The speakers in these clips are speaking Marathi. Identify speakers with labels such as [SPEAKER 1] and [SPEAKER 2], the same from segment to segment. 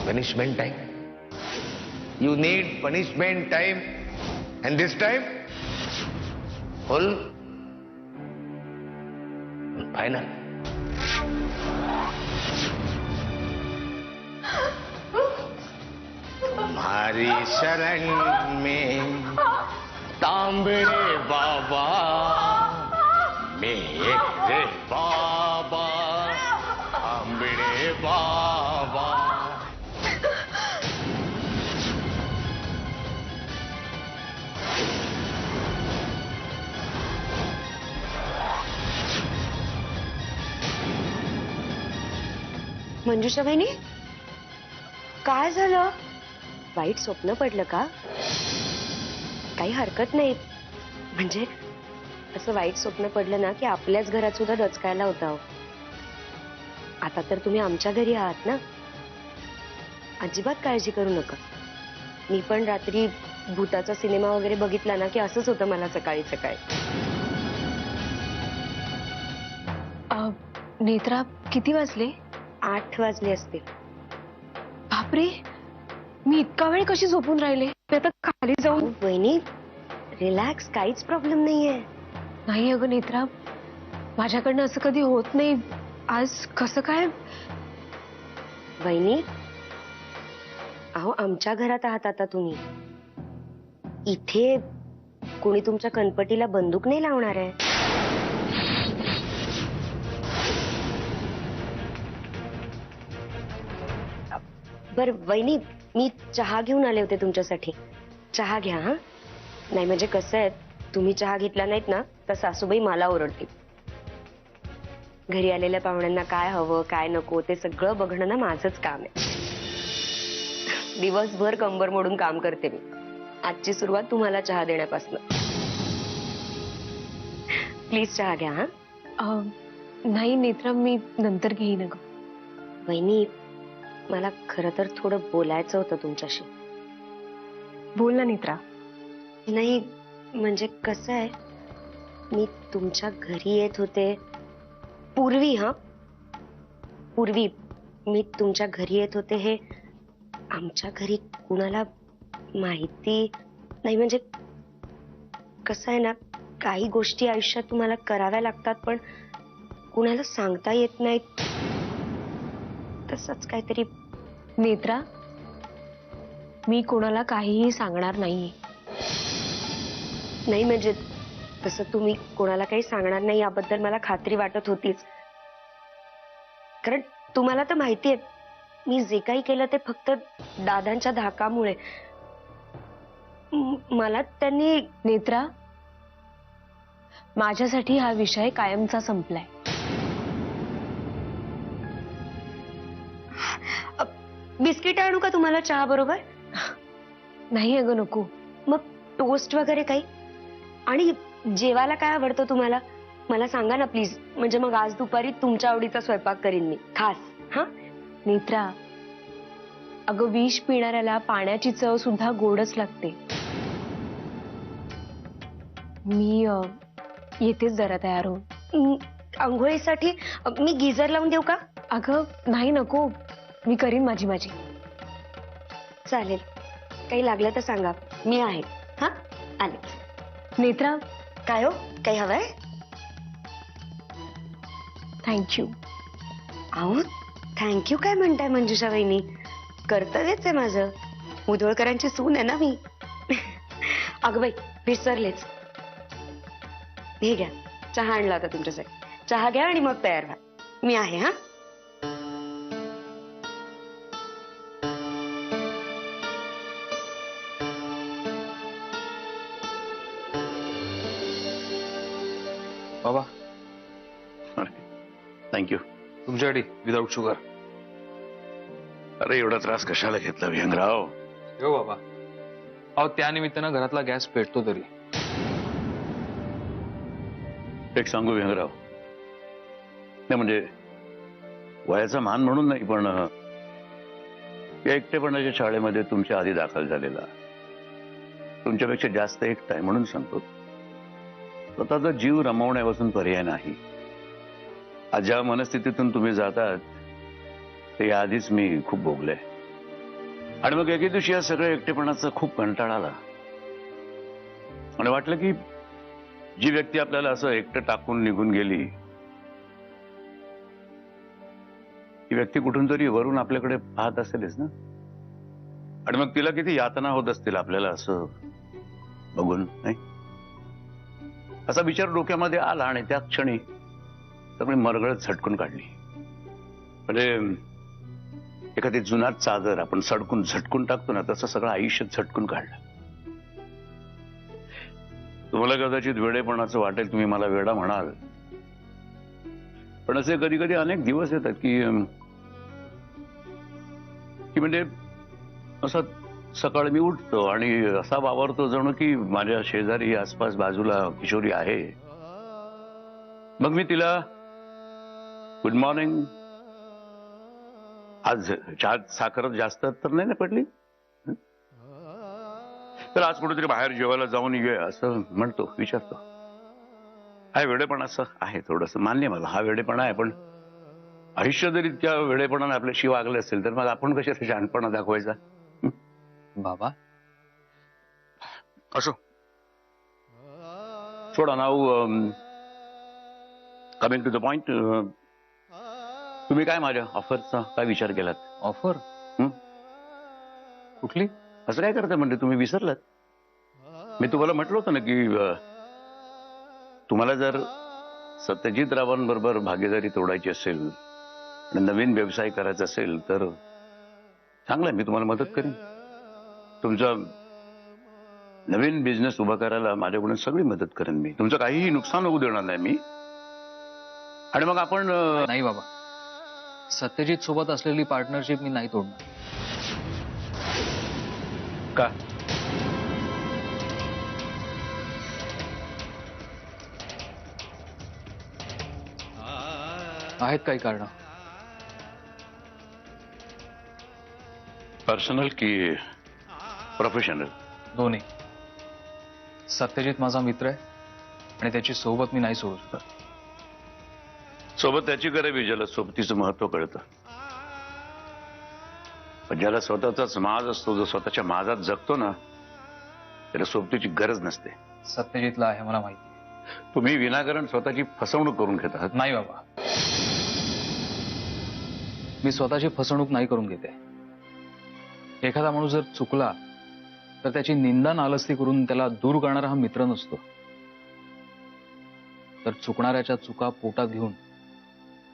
[SPEAKER 1] punishment time. You need punishment time, and this time, full, final. तुम्हारी शरण में तांबड़े बाबा, मेरे बाबा, तांबड़े बाबा.
[SPEAKER 2] मंजुषा बहिणी, काय झालं? वाईट स्वप्न पडलं का? काही हरकत नाही. म्हणजे असं वाईट स्वप्न पडलं ना की आपल्याच घरात सुद्धा दचकायला होता. आता तर तुम्ही आमच्या घरी आहात ना. अजिबात काळजी करू नका. मी पण रात्री भूताचा सिनेमा वगैरे बघितला ना की असंच होतं मला सकाळी सकाळी.
[SPEAKER 3] नेत्रा, किती वाजले?
[SPEAKER 2] 8 वाजले असतील.
[SPEAKER 3] बापरे, मी इतका वेळ कशी झोपून राहिले? मी आता खाली जाऊन.
[SPEAKER 2] वहिनी, रिलॅक्स, काहीच प्रॉब्लेम नाहीये.
[SPEAKER 3] नाही अगं नेत्रा, माझ्याकडनं असं कधी होत नाही. आज कसं काय?
[SPEAKER 2] वहिनी, अहो आमच्या घरात आहात आता तुम्ही. इथे कोणी तुमच्या कणपटीला बंदूक नाही लावणार आहे. बर वहिनी, मी चहा घेऊन आले होते तुमच्यासाठी. चहा घ्या. हा, नाही म्हणजे कसं आहे, तुम्ही चहा घेतला नाहीत ना तर सासूबाई मला ओरडतील. घरी आलेल्या पाहुण्यांना काय हवं काय नको ते सगळं बघणं ना माझंच काम आहे. दिवसभर कंबर मोडून काम करते मी. आजची सुरुवात तुम्हाला चहा देण्यापासून. प्लीज चहा घ्या. हा,
[SPEAKER 3] नाही नेत्रा, मी नंतर घेईन अगं.
[SPEAKER 2] वहिनी, मला खरं तर थोडं बोलायचं होतं तुमच्याशी.
[SPEAKER 3] बोल ना नेत्रा.
[SPEAKER 2] नाही म्हणजे कसं आहे, मी तुमच्या घरी येत होते पूर्वी. पूर्वी मी तुमच्या घरी येत होते हे आमच्या घरी कुणाला माहिती नाही. म्हणजे कसं आहे ना, काही गोष्टी आयुष्यात तुम्हाला कराव्या लागतात पण कुणाला सांगता येत नाहीत. तसंच काहीतरी.
[SPEAKER 3] नेत्रा, मी कोणाला काहीही सांगणार नाहीये.
[SPEAKER 2] नाही म्हणजे तसं तुम्ही कोणाला काही सांगणार नाही याबद्दल मला खात्री वाटत होतीच. कारण तुम्हाला तर माहिती आहे, मी जे काही केलं ते फक्त दादांच्या धाकामुळे. मला त्यांनी.
[SPEAKER 3] नेत्रा, माझ्यासाठी हा विषय कायमचा संपलाय.
[SPEAKER 2] बिस्किट आणू का तुम्हाला चहा बरोबर?
[SPEAKER 3] नाही अगं, नको.
[SPEAKER 2] मग टोस्ट वगैरे काही? आणि जेवायला काय आवडतं तुम्हाला मला सांगा ना प्लीज. म्हणजे मग आज दुपारी तुमच्या आवडीचा स्वयंपाक करीन मी खास. हा
[SPEAKER 3] नेत्रा, अगं विष पिणाऱ्याला पाण्याची चव सुद्धा गोडच लागते. मी येतेच जरा तयार होऊन.
[SPEAKER 2] आंघोळीसाठी मी गिझर लावून देऊ का?
[SPEAKER 3] अगं नाही, नको. मी करीन माझी.
[SPEAKER 2] चालेल, काही लागलं तर सांगा, मी आहे. हा, आले.
[SPEAKER 3] नेत्रा.
[SPEAKER 2] काय हो, काही हवंय?
[SPEAKER 3] थँक्यू.
[SPEAKER 2] अहो थँक्यू काय म्हणताय मंजुषा वहिनी? कर्तव्यच आहे माझं. मुधोळकरांची सून आहे ना मी. अगं बाई, विसरलेच. हे घ्या, चहा आणला होता तुमच्यासाठी. चहा घ्या आणि मग तयार व्हा. मी आहे. हा,
[SPEAKER 4] बाबा.
[SPEAKER 5] थँक्यू.
[SPEAKER 4] तुमच्यासाठी विदाऊट शुगर.
[SPEAKER 5] अरे एवढा त्रास कशाला घेतला विहंगराव?
[SPEAKER 4] हो बाबा. अहो त्यानिमित्तानं घरातला गॅस पेटतो तरी.
[SPEAKER 5] एक सांगू विहंगराव, नाही म्हणजे वयाचा मान म्हणून नाही, पण या एकटेपणाच्या शाळेमध्ये तुमच्या आधी दाखल झालेला, तुमच्यापेक्षा जास्त एकटा आहे म्हणून सांगतो. स्वतःचा जीव रमवण्यापासून पर्याय नाही. आज ज्या मनस्थितीतून तुम्ही जातात ते आधीच मी खूप भोगलंय. आणि मग एके दिवशी या सगळ्या एकटेपणाचा खूप कंटाळा आला आणि वाटलं की जी व्यक्ती आपल्याला असं एकटं टाकून निघून गेली ती व्यक्ती कुठून तरी वरून आपल्याकडे पाहत असेलच ना. आणि मग तिला किती यातना होत असतील आपल्याला असं बघून, नाही? असा विचार डोक्यामध्ये आला आणि त्या क्षणी तर मी मरगळत झटकून काढली. म्हणजे एखादी जुनाट चादर आपण सडकून झटकून टाकतो ना, तसं सगळं आयुष्य झटकून काढलं. तुम्हाला कदाचित वेडेपणाचं वाटेल, तुम्ही मला वेडा म्हणाल, पण असे कधी कधी अनेक दिवस येतात की म्हणजे असं सकाळी मी उठतो आणि असा वावरतो जणू की माझ्या शेजारी आसपास बाजूला किशोरी आहे. मग मी तिला गुड मॉर्निंग, आज चहात साखर जास्त तर नाही ना पडली, तर आज कुठेतरी बाहेर जेवायला जाऊन ये असं म्हणतो, विचारतो. हा वेडेपणा असं आहे, थोडंसं मान्य मला, हा वेडेपणा आहे. पण आयुष्य जरी त्या वेडेपणाने आपल्याशी वागले असेल तर मग आपण कशा शहाणपणा दाखवायचा?
[SPEAKER 4] बाबा,
[SPEAKER 5] असो, सोडा. Now coming to the point, तुम्ही काय माझ्या ऑफरचा काय विचार केलात?
[SPEAKER 4] ऑफर कुठली?
[SPEAKER 5] असं काय करता म्हणजे तुम्ही विसरलात? मी तुम्हाला म्हटलं होतं ना की तुम्हाला जर सत्यजित रावांबरोबर भागीदारी तोडायची असेल आणि नवीन व्यवसाय करायचा असेल तर चांगलं आहे, मी तुम्हाला मदत करेन. तुमचा नवीन बिझनेस उभा करायला माझ्याकडून सगळी मदत करेन मी. तुमचं काहीही नुकसान होऊ देणार नाही मी. आणि मग आपण
[SPEAKER 4] नाही बाबा, सत्यजित सोबत असलेली पार्टनरशिप मी नाही तोडणार.
[SPEAKER 5] का?
[SPEAKER 4] आहेत काही कारण.
[SPEAKER 5] पर्सनल की प्रोफेशनल?
[SPEAKER 4] दोन्ही. सत्यजित माझा मित्र आहे आणि त्याची सोबत मी नाही सोडू शकत.
[SPEAKER 5] सोबत त्याची गरज आहे ज्याला सोबतीचं महत्व कळतं. पण ज्याला स्वतःचाच माज असतो, जो स्वतःच्या माजात जगतो ना, त्याला सोबतीची गरज नसते.
[SPEAKER 4] सत्यजितला आहे, मला माहिती.
[SPEAKER 5] तुम्ही विनाकारण स्वतःची फसवणूक करून घेत आहात.
[SPEAKER 4] नाही बाबा, मी स्वतःची फसवणूक नाही करून घेते. एखादा माणूस जर चुकला तर त्याची निंदा नालस्ती करून त्याला दूर करणारा हा मित्र नसतो, तर चुकणाऱ्याच्या चुका पोटात घेऊन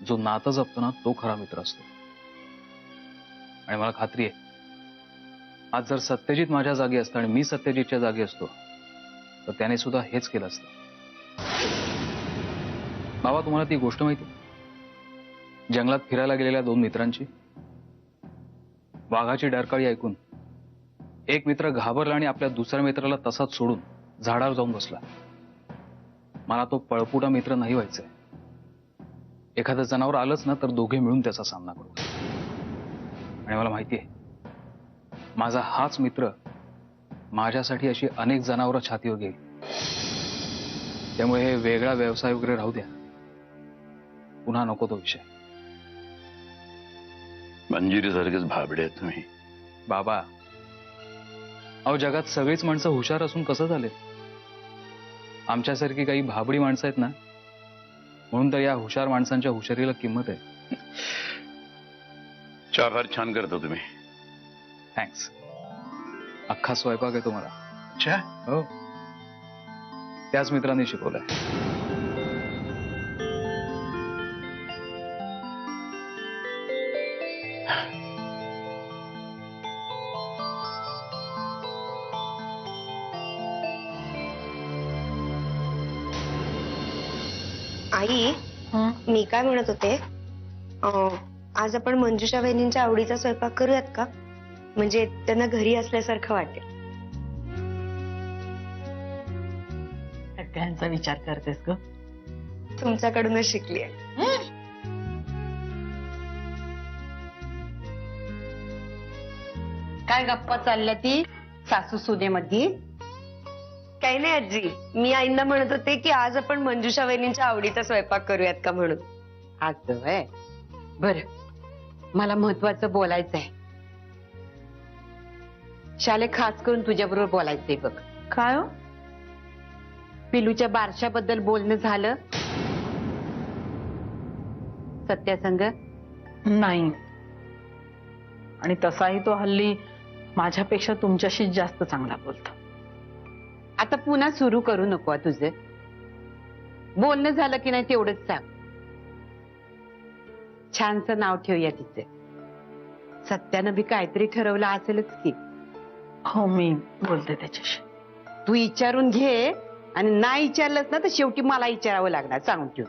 [SPEAKER 4] जो नातं जपतो ना, तो खरा मित्र असतो. आणि मला खात्री आहे, आज जर सत्यजित माझ्या जागी असता आणि मी सत्यजितच्या जागी असतो तर त्याने सुद्धा हेच केलं असतं. बाबा, तुम्हाला ती गोष्ट माहिती? जंगलात फिरायला गेलेल्या दोन मित्रांची. वाघाची डरकाळी ऐकून एक मित्र घाबरला आणि आपल्या दुसऱ्या मित्राला तसाच सोडून झाडावर जाऊन बसला. मला तो पळपुटा मित्र नाही व्हायचंय. एखादं जनावर आलंच ना तर दोघे मिळून त्याचा सामना करू. आणि मला माहिती आहे, माझा हाच मित्र माझ्यासाठी अशी अनेक जनावरं छातीवर घेईल. त्यामुळे हे वेगळा व्यवसाय वगैरे राहू द्या, पुन्हा नको तो विषय.
[SPEAKER 5] मंजिरीसारखेच भाबडे आहेत तुम्ही.
[SPEAKER 4] बाबा, अहो, जगात सगळीच माणसं हुशार असून कसं झाले? आमच्यासारखी काही भाबडी माणसं आहेत ना, म्हणून तर या हुशार माणसांच्या हुशारीला किंमत आहे.
[SPEAKER 5] चहा फार छान करता तुम्ही.
[SPEAKER 4] थँक्स. अख्खा स्वयंपाक आहे तुम्हाला.
[SPEAKER 5] चहा?
[SPEAKER 4] हो, त्याच मित्रांनी शिकवलाय.
[SPEAKER 2] आई, मी काय म्हणत होते, आज आपण मंजुषा वहिनींच्या आवडीचा स्वयंपाक करूयात का? म्हणजे त्यांना घरी असल्यासारखं वाटेल.
[SPEAKER 6] सगळ्यांचा विचार करतेस ग.
[SPEAKER 2] तुमच्याकडूनच शिकली आहे.
[SPEAKER 6] काय गप्पा चालल्या ती सासू सुनेमध्ये?
[SPEAKER 2] काही नाही आजी, मी आईंना म्हणत होते की आज आपण मंजुषा वहिनींच्या आवडीचा स्वयंपाक करूयात का म्हणून.
[SPEAKER 6] आज बर, मला महत्वाचं बोलायचं आहे. शाले खास करून तुझ्या बरोबर बोलायचंय बघ.
[SPEAKER 3] काय हो?
[SPEAKER 6] पिलूच्या बारशाबद्दल बोलणं झालं सत्यासंग?
[SPEAKER 7] नाही. आणि तसाही तो हल्ली माझ्यापेक्षा तुमच्याशी जास्त चांगला बोलतो.
[SPEAKER 6] आता पुन्हा सुरू करू नको तुझं. बोलणं झालं की नाही तेवढंच सांग. छानसं नाव ठेवूया तिचे. सत्यानं बी काहीतरी ठरवलं असेलच की.
[SPEAKER 7] हो, मी बोलते त्याच्याशी.
[SPEAKER 6] तू विचारून घे आणि नाही विचारलंस ना तर शेवटी मला विचारावं लागणार, सांगून ठेव.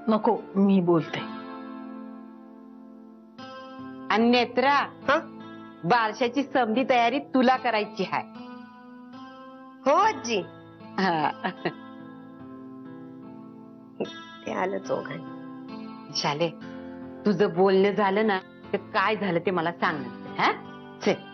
[SPEAKER 7] नको, मी बोलते.
[SPEAKER 6] आणि नेत्रा, बारशाची समधी तयारी तुला करायची आहे.
[SPEAKER 2] हो आजी.
[SPEAKER 6] हा.
[SPEAKER 2] ते आलं चौघांनी.
[SPEAKER 6] शाले, तुझं बोलणं झालं ना तर काय झालं ते मला सांग नंतर, हा? चल.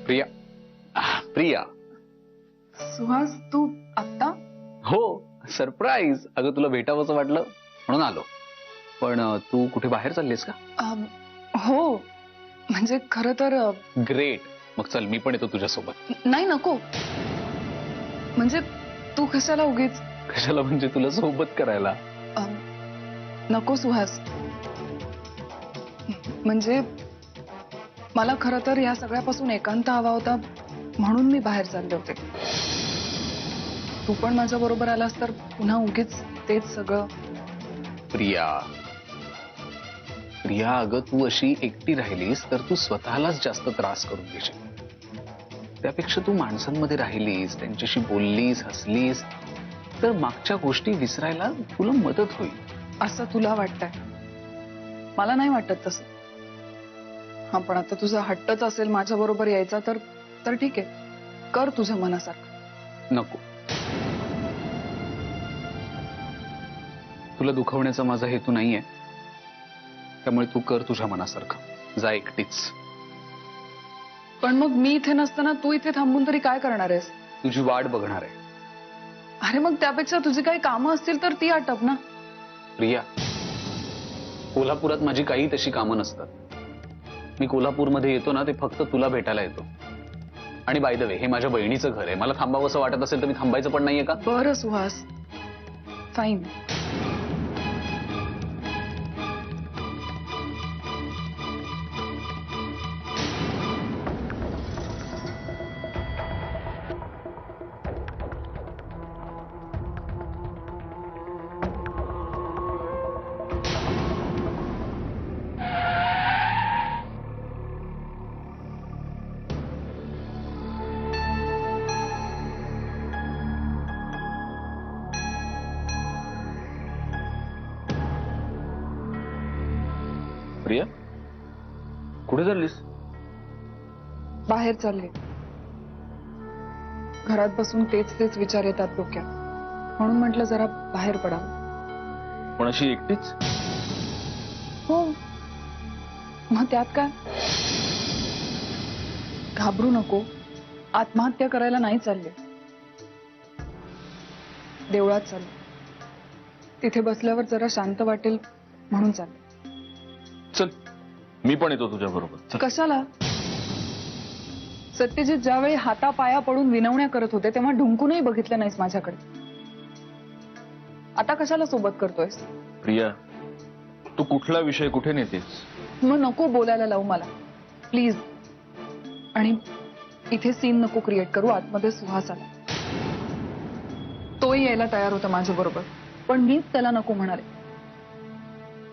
[SPEAKER 4] प्रिया. प्रिया.
[SPEAKER 8] सुहास, तू आत्ता?
[SPEAKER 4] हो, सरप्राईज. अगं तुला भेटावंसं वाटलं म्हणून आलो. पण तू कुठे बाहेर चाललीस का?
[SPEAKER 8] हो, म्हणजे खरं तर
[SPEAKER 4] ग्रेट. मग चल, मी पण येतो तुझ्यासोबत.
[SPEAKER 8] नाही, नको. म्हणजे तू कशाला उगीच?
[SPEAKER 4] कशाला म्हणजे? तुला सोबत करायला.
[SPEAKER 8] नको सुहास. म्हणजे मला खरं तर या सगळ्यापासून एकांत हवा होता म्हणून मी बाहेर चालले होते. तू पण माझ्या बरोबर आलास तर पुन्हा उगीच तेच सगळं.
[SPEAKER 4] प्रिया, प्रिया, अगं तू अशी एकटी राहिलीस तर तू स्वतःलाच जास्त त्रास करून घेशील. त्यापेक्षा तू माणसांमध्ये राहिलीस, त्यांच्याशी बोललीस, हसलीस तर मागच्या गोष्टी विसरायला तुला मदत होईल.
[SPEAKER 8] असं तुला वाटतंय? मला नाही वाटत तसं. हा, पण आता तुझा हट्टच असेल माझ्या बरोबर यायचा तर ठीक आहे, कर तुझ्या मनासारखं.
[SPEAKER 4] नको. तुला दुखवण्याचा माझा हेतू नाहीये, त्यामुळे तू कर तुझ्या मनासारखं. जा एकटीच.
[SPEAKER 8] पण मग मी इथे नसताना तू इथे थांबून तरी काय करणार आहेस?
[SPEAKER 4] तुझी वाट बघणार आहे.
[SPEAKER 8] अरे मग त्यापेक्षा तुझी काही कामं असतील तर ती आटप ना.
[SPEAKER 4] प्रिया, कोल्हापुरात माझी काही तशी कामं नसतात. मी कोल्हापूरमध्ये येतो ना ते फक्त तुला भेटायला येतो. आणि बाय द वे, हे माझ्या बहिणीचं घर आहे. मला थांबावंसं वाटत असेल तर मी थांबायचं पण नाहीये का?
[SPEAKER 8] बरं सुहास, फाईन.
[SPEAKER 4] प्रिया, कुठे चाललीस?
[SPEAKER 8] बाहेर चालले. घरात बसून तेच विचार येतात डोक्यात, म्हणून म्हटलं जरा बाहेर पडावं.
[SPEAKER 4] पण अशी एकटीच?
[SPEAKER 8] हो, मग त्यात काय? घाबरू नको. आत्महत्या करायला नाही चालले. देवळात चालले. तिथे बसल्यावर जरा शांत वाटेल म्हणून चालले.
[SPEAKER 4] चल, मी पण येतो तुझ्या बरोबर.
[SPEAKER 8] कशाला? सत्यजित ज्यावेळी हातापाया पडून विनवण्या करत होते तेव्हा ढुंकूनही बघितलं नाहीस माझ्याकडे. आता कशाला सोबत करतोयस?
[SPEAKER 9] प्रिया, तू कुठला विषय कुठे नेतेस?
[SPEAKER 8] मग नको बोलायला लावू मला प्लीज. आणि इथे सीन नको क्रिएट करू. आतमध्ये सुहास आला, तोही यायला तयार होता माझ्या बरोबर, पण मीच त्याला नको म्हणाले,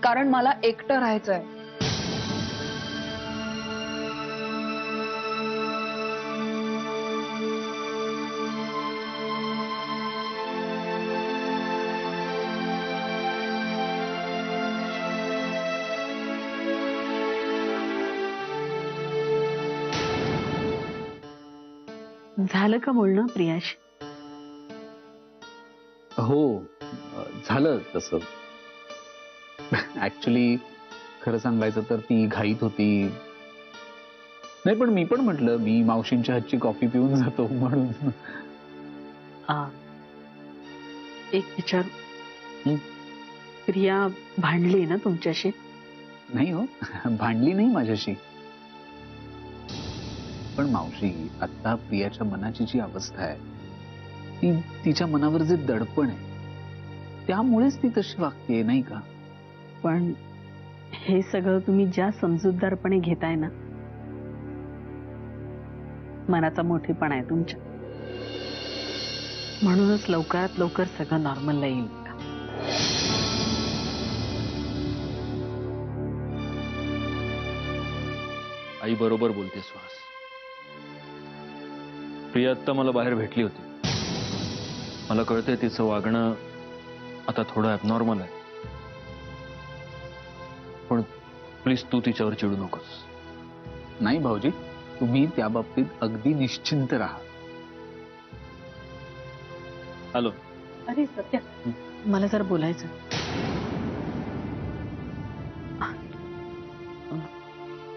[SPEAKER 8] कारण मला एकटं राहायचंय.
[SPEAKER 6] झालं का बोलणं प्रियाशी?
[SPEAKER 4] हो, झालं तसं. ऍक्च्युली खरं सांगायचं तर ती घाईत होती. नाही, पण मी पण म्हटलं मी मावशींच्या हातची कॉफी पिऊन जातो म्हणून.
[SPEAKER 7] एक विचारू.
[SPEAKER 4] हं?
[SPEAKER 7] प्रिया भांडली ना तुमच्याशी?
[SPEAKER 4] नाही हो, भांडली नाही माझ्याशी. पण मावशी, आता प्रियाच्या मनाची जी अवस्था आहे ती, तिच्या मनावर जे दडपण आहे त्यामुळेच ती तशी वागते, नाही का?
[SPEAKER 7] पण हे सगळं तुम्ही ज्या समजूतदारपणे घेताय ना, मनाचा मोठेपणा आहे तुमच्या. म्हणूनच लवकरात लवकर सगळं नॉर्मलला येईल.
[SPEAKER 9] आई बरोबर बोलते सुहास. प्रिया आत्ता मला बाहेर भेटली होती. मला कळतंय तिचं वागणं आता थोडं ॲबनॉर्मल आहे. पण प्लीज तू तिच्यावर चिडू नकोस.
[SPEAKER 4] नाही भाऊजी, तुम्ही त्या बाबतीत अगदी निश्चिंत राहा.
[SPEAKER 9] हॅलो.
[SPEAKER 7] अरे सत्या, मला जरा बोलायचं.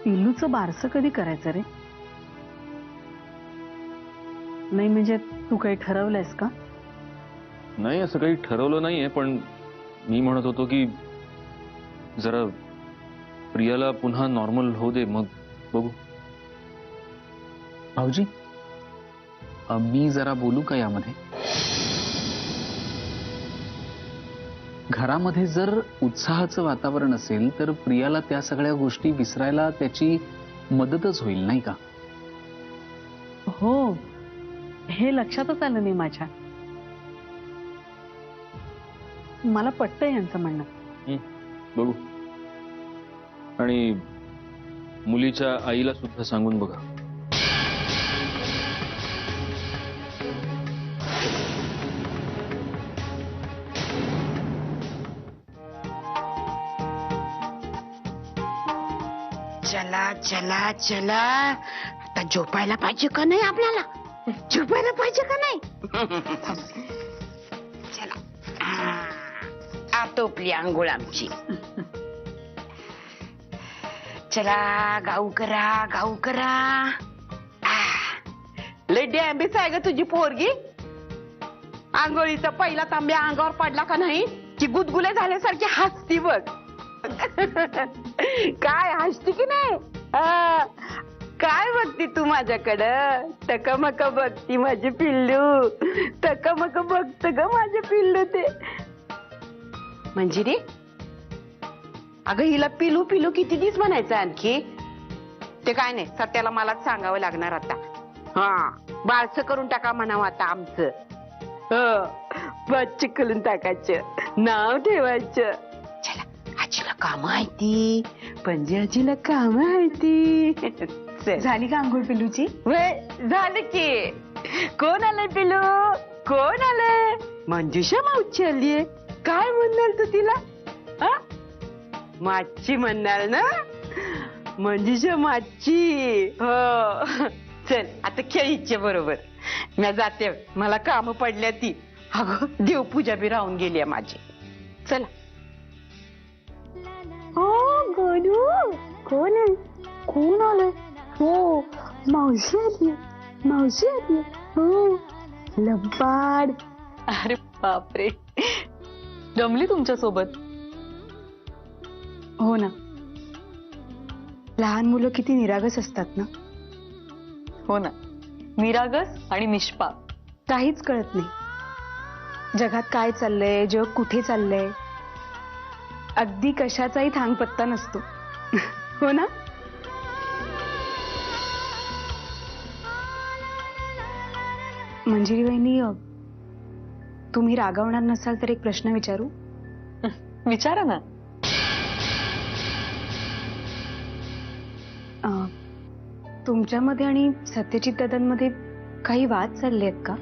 [SPEAKER 7] पिल्लूचं बारसं कधी करायचं रे? नाही म्हणजे तू काही ठरवलंयस का?
[SPEAKER 9] नाही, असं काही ठरवलं नाहीये, पण मी म्हणत होतो की जरा प्रियाला पुन्हा नॉर्मल होऊ दे, मग बघू.
[SPEAKER 4] भाऊजी, मी जरा बोलू का यामध्ये? घरामध्ये जर उत्साहाचं वातावरण असेल तर प्रियाला त्या सगळ्या गोष्टी विसरायला त्याची मदतच होईल, नाही का?
[SPEAKER 7] हो, हे लक्षातच आलं नाही माझ्या. मला पटतंय यांचं म्हणणं.
[SPEAKER 9] बघू. आणि मुलीच्या आईला सुद्धा सांगून बघा.
[SPEAKER 6] चला चला चला, आता झोपायला पाहिजे का नाही? आपल्याला झोपायला पाहिजे का नाही? चला, आटोपली आंघोळ आमची. चला, गाऊ करा गाऊ करा. लय डॅम्बीच आहे ग तुझी पोरगी. आंघोळीचा पहिला तांब्या अंगावर पडला का नाही की गुदगुले झाल्यासारखी हसती बघ. काय हसती की नाही? काय बघती तू माझ्याकडं? टकमक बघती माझे पिल्लू, टकमक बघत ग माझे पिल्लू. ते म्हणजे रे, अगं हिला पिलू पिलू किती दिवस म्हणायचं आणखी? ते काय नाही, सत्याला मलाच सांगावं लागणार आता. हा, बारसं करून टाका म्हणावं आता आमचं. बच्चे करून टाकायचं, नाव ठेवायचं. चला, आजीला काम आहे ती, पणजी आजीला काम आहे ती.
[SPEAKER 3] झाली का आंघोळ पिल्लूची?
[SPEAKER 6] झालं की. कोण आलंय पिलू? कोण आलंय? मंजुषा मावशी आलीये. काय म्हणणार तू तिला? माची म्हणणार ना? मंजुषा माची. हो, चल आता खेळीच्या बरोबर. मी जाते, मला काम पडल्या ती. अगं देवपूजा बी राहून गेली माझी. चला.
[SPEAKER 3] हो गडू, कोण आहे? कोण आलंय? हो, मावशी आली, मावशी आली. हो, लबाड. अरे बापरे, जमली तुमच्या सोबत. हो ना, लहान मुलं किती निरागस असतात ना. हो ना, निरागस आणि निष्पाप. काहीच कळत नाही जगात काय चाललंय, जग कुठे चाललंय. अगदी कशाचाही थांगपत्ता नसतो. हो ना. मंजिरी वहिनी, तुम्ही रागावणार नसाल तर एक प्रश्न विचारू? विचारा ना. तुमच्यामध्ये आणि सत्यजित दादांमध्ये काही वाद चालले आहेत का?